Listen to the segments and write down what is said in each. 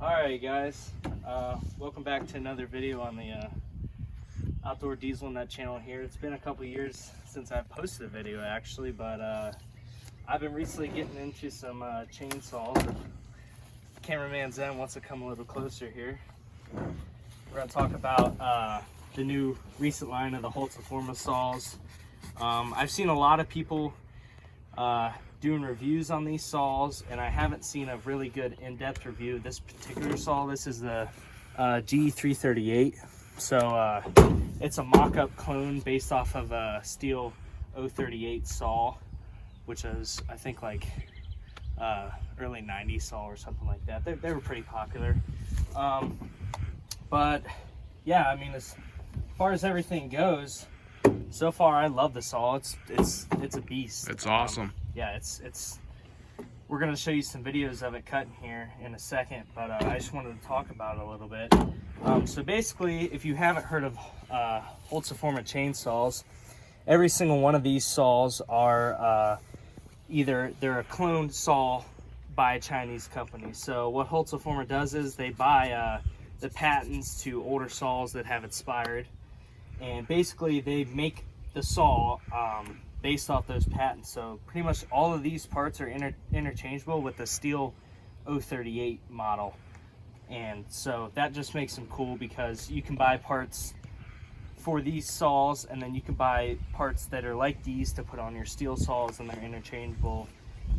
Alright guys, welcome back to another video on the Outdoor Diesel Nut channel here. It's been a couple years since I've posted a video actually, but I've been recently getting into some chainsaws. Cameraman Zen wants to come a little closer here. We're going to talk about the new recent line of the holzfforma saws. I've seen a lot of people doing reviews on these saws, and I haven't seen a really good in-depth review of this particular saw. This is the G338. So it's a mock-up clone based off of a Stil 038 saw, which is I think like early 90s saw or something like that. They were pretty popular. But yeah, I mean, as far as everything goes, so far I love the saw. It's a beast. It's awesome. Yeah, we're gonna show you some videos of it cutting here in a second, but I just wanted to talk about it a little bit. So basically, if you haven't heard of holzfforma chainsaws, every single one of these saws are either they're a cloned saw by a Chinese company. So what holzfforma does is they buy the patents to older saws that have expired, and basically they make the saw based off those patents. So pretty much all of these parts are interchangeable with the Stil 038 model, and so that just makes them cool because you can buy parts for these saws, and then you can buy parts that are like these to put on your steel saws, and they're interchangeable,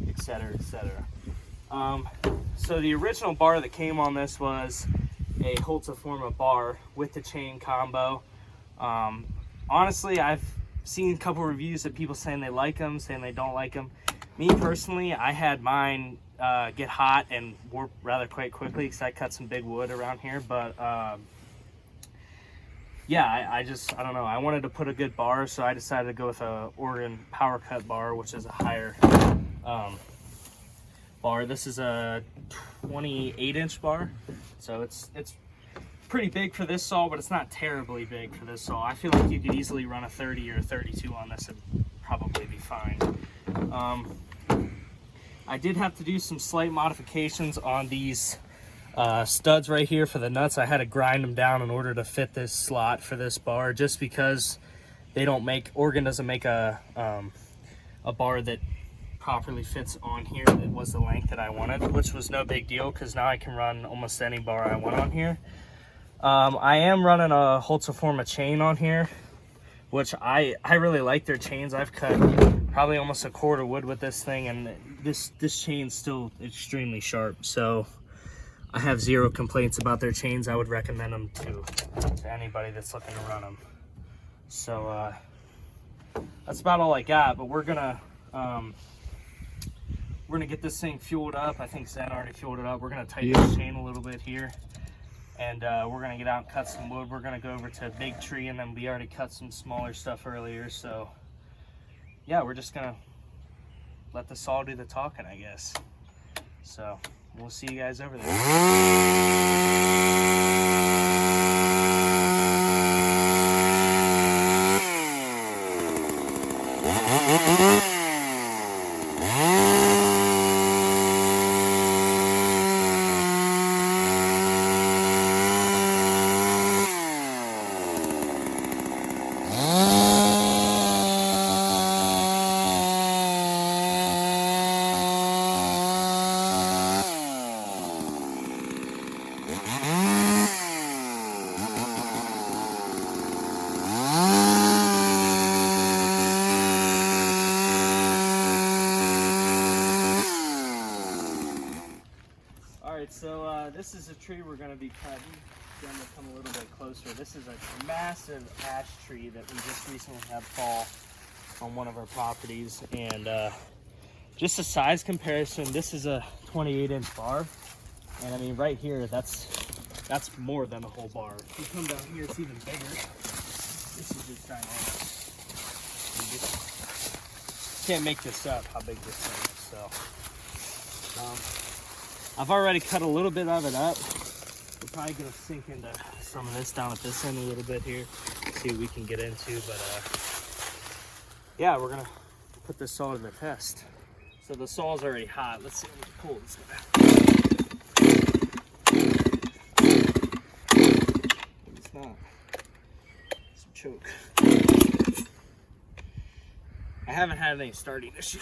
etc., etc. So the original bar that came on this was a holzfforma bar with the chain combo. Honestly, I've seen a couple reviews of people saying they like them, saying they don't like them. Me personally, I had mine get hot and warp rather quite quickly because I cut some big wood around here. But yeah, I don't know. I wanted to put a good bar, so I decided to go with a Oregon power cut bar, which is a higher bar. This is a 28-inch bar, so it's pretty big for this saw, but it's not terribly big for this saw. I feel like you could easily run a 30 or a 32 on this and probably be fine. I did have to do some slight modifications on these studs right here for the nuts. I had to grind them down in order to fit this slot for this bar, just because they don't make, Oregon doesn't make a bar that properly fits on here that was the length that I wanted, which was no big deal because now I can run almost any bar I want on here. I am running a holzfforma chain on here, which I really like their chains. I've cut probably almost a cord of wood with this thing, and this chain's still extremely sharp. So I have zero complaints about their chains. I would recommend them to anybody that's looking to run them. So that's about all I got. But we're gonna get this thing fueled up. I think Zen already fueled it up. We're gonna tighten the chain a little bit here. And we're gonna get out and cut some wood. We're gonna go over to a big tree, and then we already cut some smaller stuff earlier. So yeah, we're just gonna let the saw do the talking, I guess. So we'll see you guys over there. So this is a tree we're going to be cutting. I'm going to come a little bit closer. This is a massive ash tree that we just recently had fall on one of our properties, and just a size comparison, this is a 28-inch bar, and I mean right here, that's more than a whole bar. If you come down here, it's even bigger. This is just ginormous. You just can't make this up how big this thing is. So I've already cut a little bit of it up. We're probably gonna sink into some of this down at this end a little bit here, see what we can get into. But yeah, we're gonna put this saw to the test. So the saw's already hot. Let's see if we can pull this guy. haven't had any starting issues.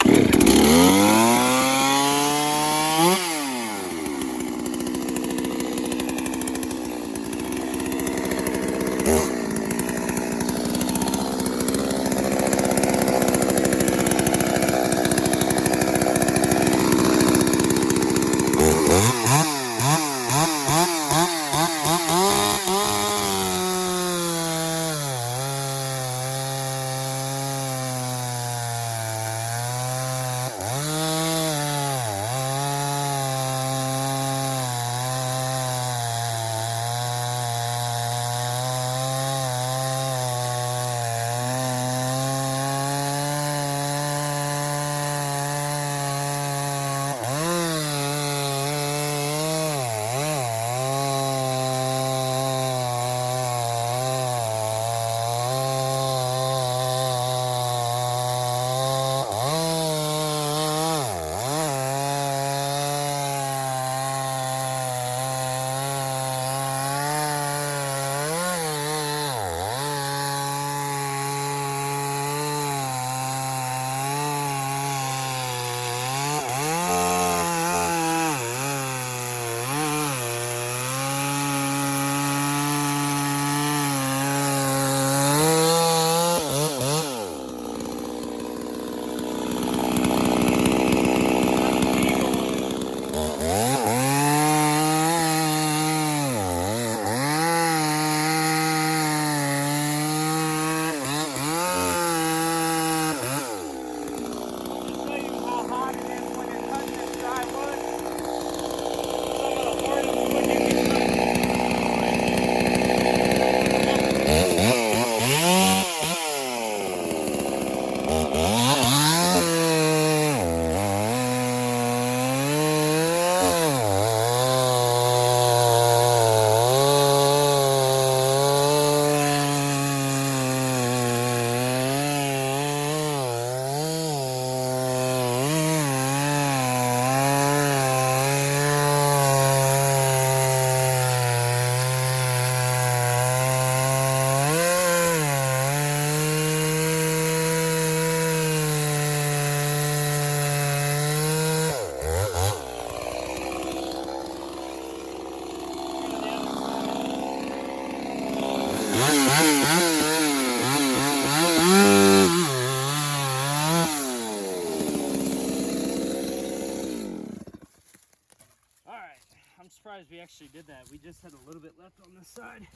I'm surprised we actually did that. We just had a little bit left on this side.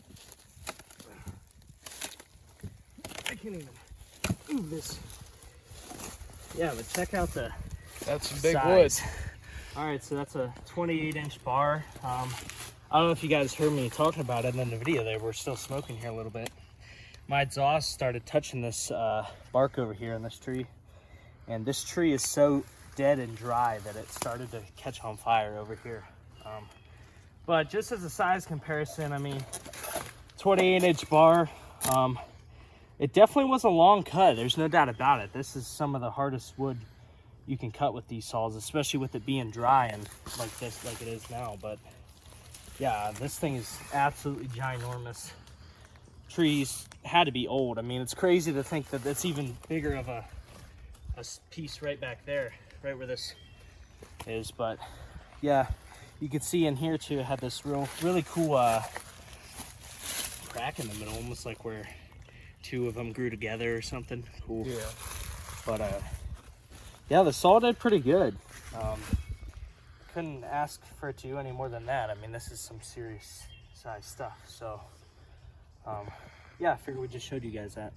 I can't even move this. Yeah, but check out the That's some big size. wood. All right, so that's a 28-inch bar. I don't know if you guys heard me talking about it in the video there. We're still smoking here a little bit. My exhaust started touching this bark over here in this tree. And this tree is so dead and dry that it started to catch on fire over here. But just as a size comparison, I mean, 28-inch bar, it definitely was a long cut. There's no doubt about it. This is some of the hardest wood you can cut with these saws, especially with it being dry and like this, like it is now. But yeah, this thing is absolutely ginormous. Trees had to be old. I mean, it's crazy to think that it's even bigger of a piece right back there, right where this is. But yeah, you can see in here too, it had this really cool crack in the middle, almost like where two of them grew together or something. Cool. Yeah. But yeah, the saw did pretty good. Couldn't ask for it to do any more than that. I mean, this is some serious size stuff. So yeah, I figured we just showed you guys that.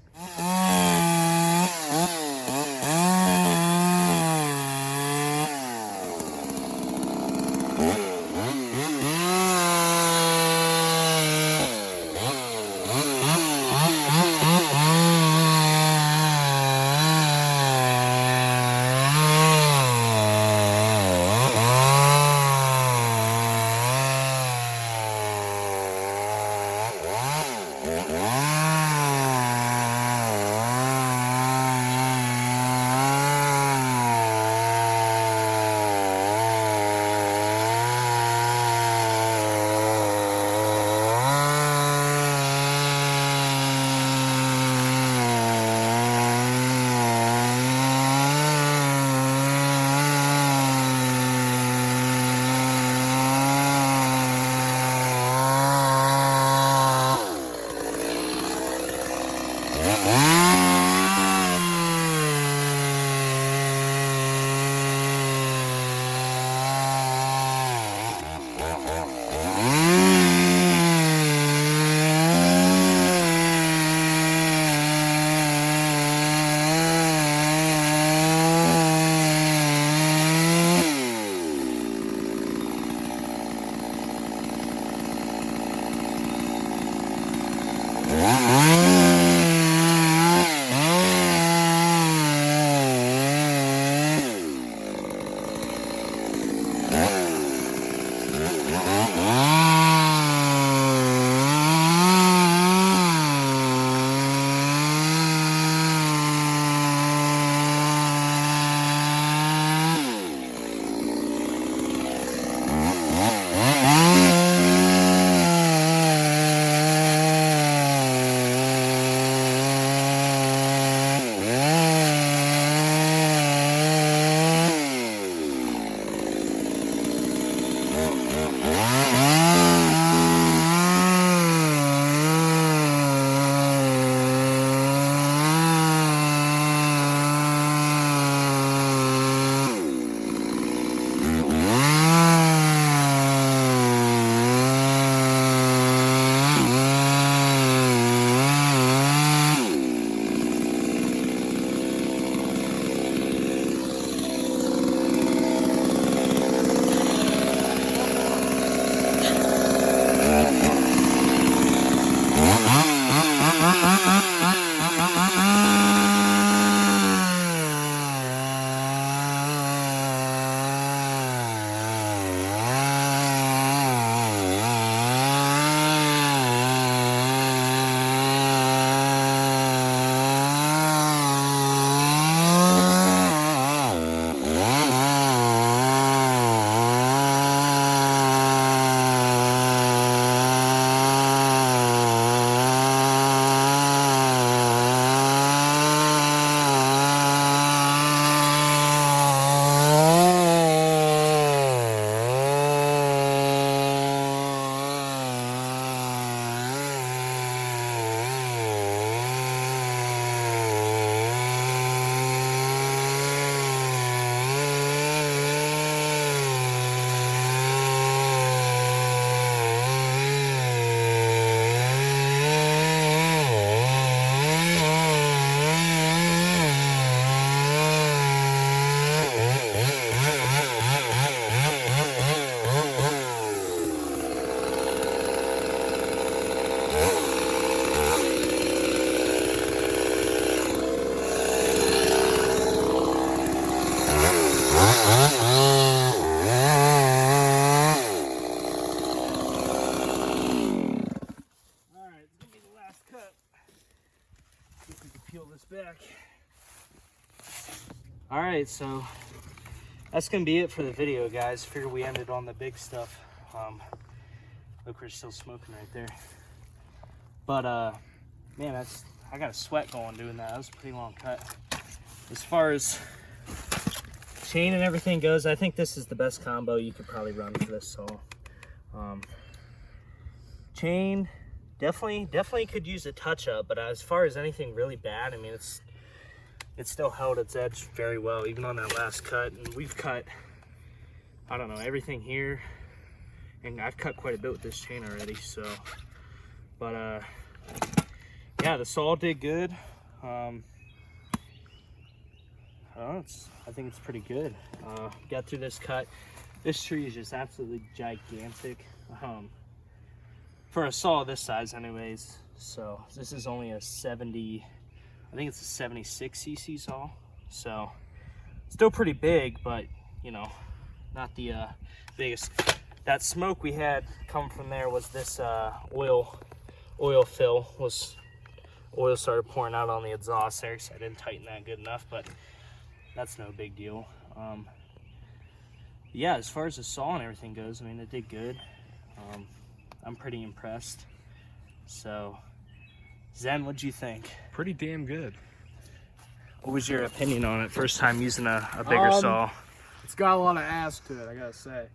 Back. All right, so that's gonna be it for the video, guys. Figure we ended on the big stuff. Look, we're still smoking right there. But man, I got a sweat going doing that. That was a pretty long cut. As far as chain and everything goes, I think this is the best combo you could probably run for this saw. Chain, definitely could use a touch up, but as far as anything really bad, I mean, it's still held its edge very well, even on that last cut. And we've cut, I don't know, everything here, and I've cut quite a bit with this chain already. So, but yeah, the saw did good. I don't know, I think it's pretty good. Got through this cut. This tree is just absolutely gigantic. For a saw this size anyways. So this is only a 70, I think it's a 76 cc saw. So still pretty big, but you know, not the biggest. That smoke we had come from there was this oil fill. Oil started pouring out on the exhaust there, so I didn't tighten that good enough, but that's no big deal. Yeah, as far as the saw and everything goes, I mean, it did good. I'm pretty impressed. So, Zen, what'd you think? Pretty damn good. What was your opinion on it? First time using a bigger saw? It's got a lot of ass to it, I gotta say.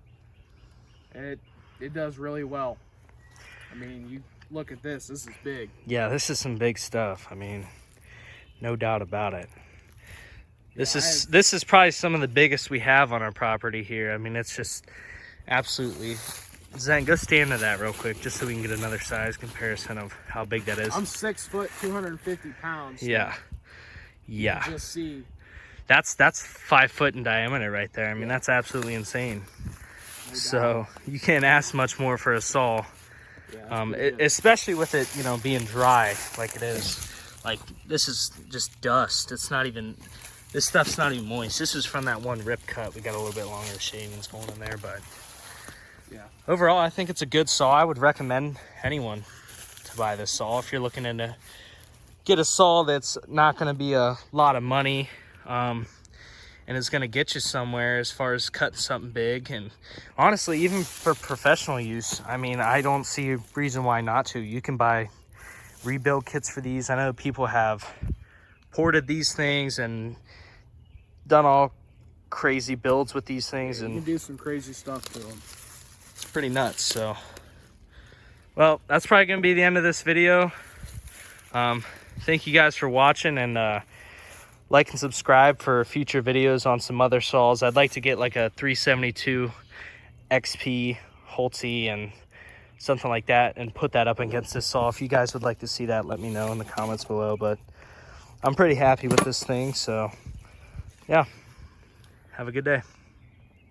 It does really well. I mean, you look at this is big. Yeah, this is some big stuff. I mean, no doubt about it. This is probably some of the biggest we have on our property here. I mean, it's just absolutely. Zen, go stand to that real quick, just so we can get another size comparison of how big that is. I'm 6 foot, 250 pounds. So yeah. You can just see. That's 5 foot in diameter right there. I mean, that's absolutely insane. No so you can't ask much more for a saw. Yeah, especially with it, you know, being dry like it is. Like, this is just dust. It's not even, this stuff's not even moist. This is from that one rip cut. We got a little bit longer shavings going in there, but Yeah. Overall, I think it's a good saw. I would recommend anyone to buy this saw if you're looking to get a saw that's not going to be a lot of money, and is going to get you somewhere as far as cutting something big. And honestly, even for professional use, I mean, I don't see a reason why not to. You can buy rebuild kits for these. I know people have ported these things and done all crazy builds with these things, You and can do some crazy stuff to them. it's pretty nuts. So, well, that's probably going to be the end of this video. Thank you guys for watching, and like and subscribe for future videos on some other saws. I'd like to get like a 372 XP Holtzy and something like that and put that up against this saw. If you guys would like to see that, let me know in the comments below. But I'm pretty happy with this thing, so yeah, have a good day.